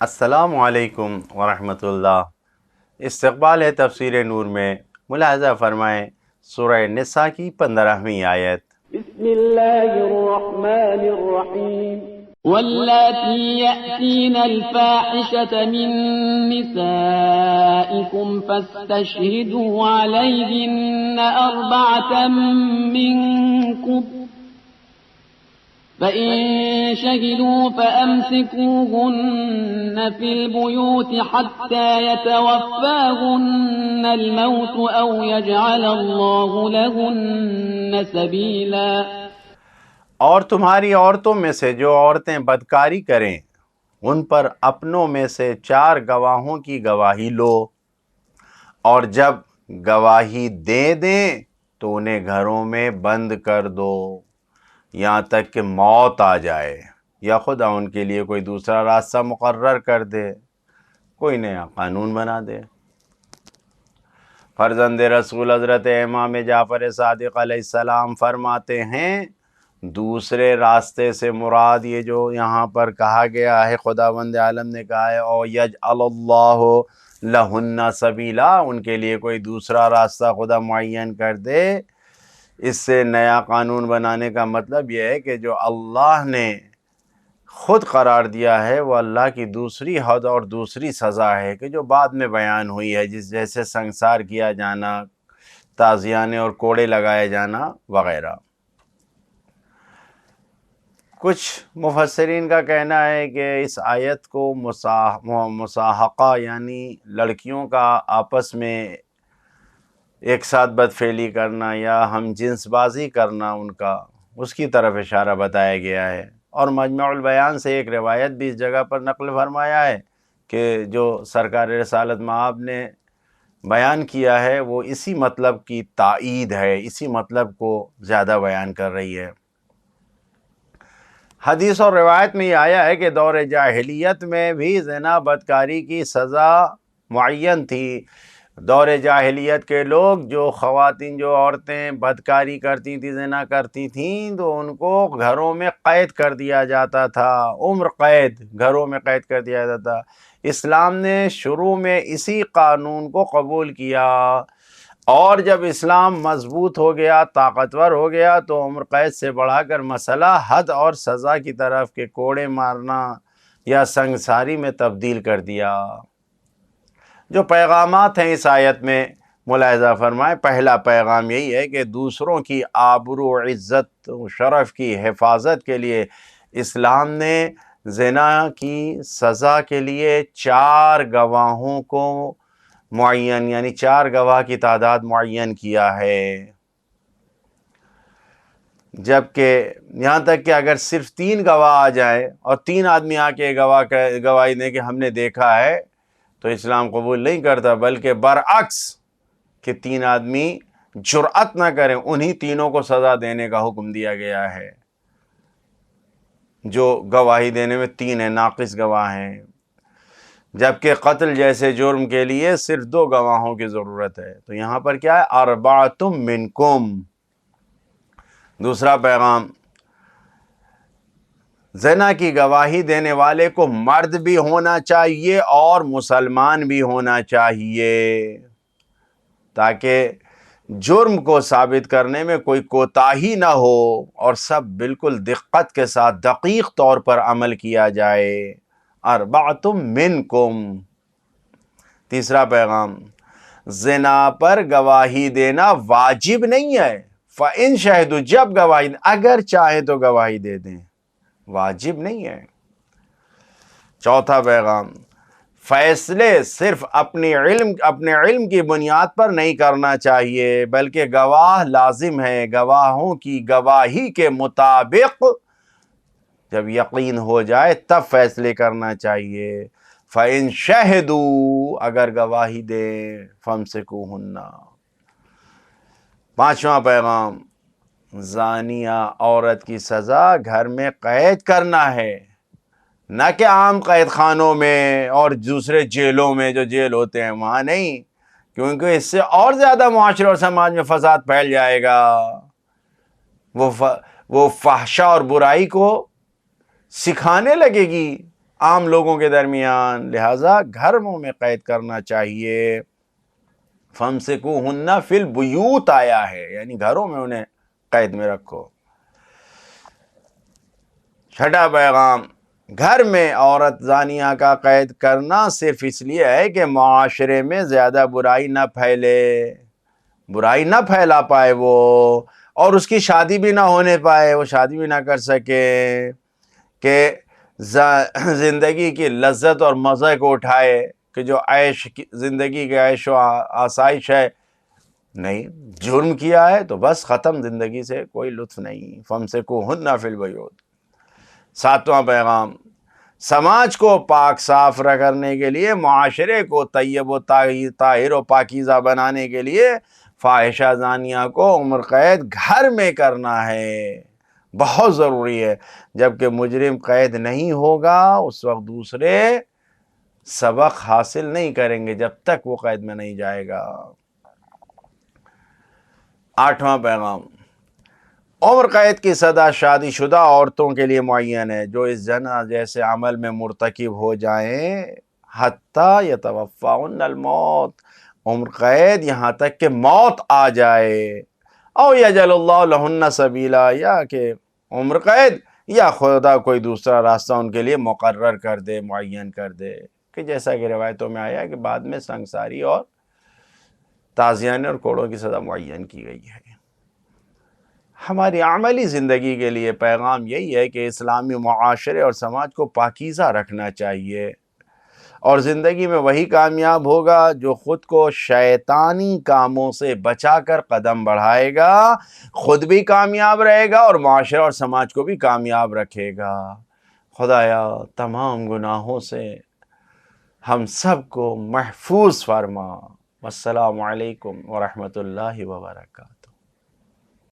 السلام علیکم ورحمۃ اللہ۔ استقبال ہے تفسیر نور میں، ملاحظہ فرمائیں سورہ نساء کی 15ویں آیت۔ بسم اللہ الرحمن الرحیم واللاتی یأتین الفاحشة من نسائکم فاستشہدوا علیہن أربعة منکم فَإِن شَهِدُوا فَأَمْسِكُوهُنَّ فِي الْبُيُوتِ حَتَّى يَتَوَفَّاهُنَّ الْمَوْتُ أَوْ يَجْعَلَ اللَّهُ لَهُنَّ سَبِيلًا۔ اور تمہاری عورتوں میں سے جو عورتیں بدکاری کریں ان پر اپنوں میں سے 4 گواہوں کی گواہی لو، اور جب گواہی دے دیں تو انہیں گھروں میں بند کر دو یہاں تک کہ موت آ جائے، یا خدا ان کے لیے کوئی دوسرا راستہ مقرر کر دے، کوئی نیا قانون بنا دے۔ فرزند رسول حضرت امام جعفر صادق علیہ السلام فرماتے ہیں، دوسرے راستے سے مراد یہ جو یہاں پر کہا گیا ہے، خداوند عالم نے کہا ہے او یجعل اللہ لہن سبیلا، ان کے لیے کوئی دوسرا راستہ خدا معین کر دے۔ اس سے نیا قانون بنانے کا مطلب یہ ہے کہ جو اللہ نے خود قرار دیا ہے وہ اللہ کی دوسری حد اور دوسری سزا ہے کہ جو بعد میں بیان ہوئی ہے، جیسے سنگسار کیا جانا، تازیانے اور کوڑے لگائے جانا وغیرہ۔ کچھ مفسرین کا کہنا ہے کہ اس آیت کو مساحقہ یعنی لڑکیوں کا آپس میں ایک ساتھ بدفعلی کرنا یا ہم جنس بازی کرنا ان کا، اس کی طرف اشارہ بتایا گیا ہے۔ اور مجمع البیان سے ایک روایت بھی اس جگہ پر نقل فرمایا ہے کہ جو سرکار رسالت مآب نے بیان کیا ہے وہ اسی مطلب کی تائید ہے، اسی مطلب کو زیادہ بیان کر رہی ہے۔ حدیث اور روایت میں یہ آیا ہے کہ دور جاہلیت میں بھی زنا بدکاری کی سزا معین تھی۔ دور جاہلیت کے لوگ جو خواتین، جو عورتیں بدکاری کرتی تھیں، زنا کرتی تھیں، تو ان کو گھروں میں قید کر دیا جاتا تھا، عمر قید گھروں میں قید کر دیا جاتا تھا۔ اسلام نے شروع میں اسی قانون کو قبول کیا، اور جب اسلام مضبوط ہو گیا، طاقتور ہو گیا، تو عمر قید سے بڑھا کر مسئلہ حد اور سزا کی طرف کہ کوڑے مارنا یا سنگساری میں تبدیل کر دیا۔ جو پیغامات ہیں اس آیت میں ملاحظہ فرمائیں، پہلا پیغام یہی ہے کہ دوسروں کی آبرو، عزت و شرف کی حفاظت کے لیے اسلام نے زنا کی سزا کے لیے 4 گواہوں کو معین، یعنی 4 گواہ کی تعداد معین کیا ہے۔ جبکہ یہاں تک کہ اگر صرف 3 گواہ آ جائیں اور 3 آدمی آ کے گواہی دیں کہ ہم نے دیکھا ہے، تو اسلام قبول نہیں کرتا، بلکہ برعکس کہ 3 آدمی جرأت نہ کریں، انہی تینوں کو سزا دینے کا حکم دیا گیا ہے جو گواہی دینے میں 3 ہیں، ناقص گواہ ہیں۔ جبکہ قتل جیسے جرم کے لیے صرف 2 گواہوں کی ضرورت ہے۔ تو یہاں پر کیا ہے؟ 4 منکم۔ دوسرا پیغام، زنا کی گواہی دینے والے کو مرد بھی ہونا چاہیے اور مسلمان بھی ہونا چاہیے، تاکہ جرم کو ثابت کرنے میں کوئی کوتاہی نہ ہو اور سب بالکل دقت کے ساتھ دقیق طور پر عمل کیا جائے۔ 4 منکم۔ تیسرا پیغام، زنا پر گواہی دینا واجب نہیں ہے، فَإِن شَهِدُوا، جب گواہی دیں، اگر چاہیں تو گواہی دے دیں، واجب نہیں ہے۔ چوتھا پیغام، فیصلے صرف اپنے علم کی بنیاد پر نہیں کرنا چاہیے، بلکہ گواہ لازم ہے، گواہوں کی گواہی کے مطابق جب یقین ہو جائے تب فیصلے کرنا چاہیے۔ فَإِن شَهِدُوا، اگر گواہی دیں، فَامْسِكُوهُنَّ۔ 5واں پیغام، زانیہ عورت کی سزا گھر میں قید کرنا ہے، نہ کہ عام قید خانوں میں اور دوسرے جیلوں میں، جو جیل ہوتے ہیں وہاں نہیں، کیونکہ اس سے اور زیادہ معاشرے اور سماج میں فساد پھیل جائے گا۔ وہ فحشا اور برائی کو سکھانے لگے گی، عام لوگوں کے درمیان، لہٰذا گھروں میں قید کرنا چاہیے۔ فَامْسِكُوهُنَّ فِي الْبُيُوتِ آیا ہے، یعنی گھروں میں انہیں قید میں رکھو۔ چھٹا پیغام، گھر میں عورت زانیہ کا قید کرنا صرف اس لیے ہے کہ معاشرے میں زیادہ برائی نہ پھیلے، برائی نہ پھیلا پائے وہ، اور اس کی شادی بھی نہ ہونے پائے، وہ شادی بھی نہ کر سکے، کہ زندگی کی لذت اور مزے کو اٹھائے، کہ جو عیش زندگی کے عیش و آسائش ہے، نہیں، جرم کیا ہے تو بس ختم، زندگی سے کوئی لطف نہیں۔ فَامْسِكُوهُنَّ فِي الْبُيُوتِ۔ ساتواں پیغام، سماج کو پاک صاف کرنے کے لیے، معاشرے کو طیب و طاہر و پاکیزہ بنانے کے لیے فاحشہ زانیہ کو عمر قید گھر میں کرنا ہے، بہت ضروری ہے۔ جبکہ مجرم قید نہیں ہوگا اس وقت دوسرے سبق حاصل نہیں کریں گے جب تک وہ قید میں نہیں جائے گا۔ آٹھواں پیغام، عمر قید کی سزا شادی شدہ عورتوں کے لیے معین ہے جو اس زنا جیسے عمل میں مرتکب ہو جائیں، حتیٰ یتوفاہن الموت، عمر قید یہاں تک کہ موت آ جائے، او یجعل اللہ لہن سبیلا، یا کہ عمر قید یا خدا کوئی دوسرا راستہ ان کے لیے مقرر کر دے، معین کر دے، کہ جیسا کہ روایتوں میں آیا کہ بعد میں سنگساری اور تازیانے اور کوڑوں کی سزا معین کی گئی ہے۔ ہماری عملی زندگی کے لیے پیغام یہی ہے کہ اسلامی معاشرے اور سماج کو پاکیزہ رکھنا چاہیے، اور زندگی میں وہی کامیاب ہوگا جو خود کو شیطانی کاموں سے بچا کر قدم بڑھائے گا، خود بھی کامیاب رہے گا اور معاشرے اور سماج کو بھی کامیاب رکھے گا۔ خدایا تمام گناہوں سے ہم سب کو محفوظ فرما۔ السلام علیکم ورحمۃ اللہ وبرکاتہ۔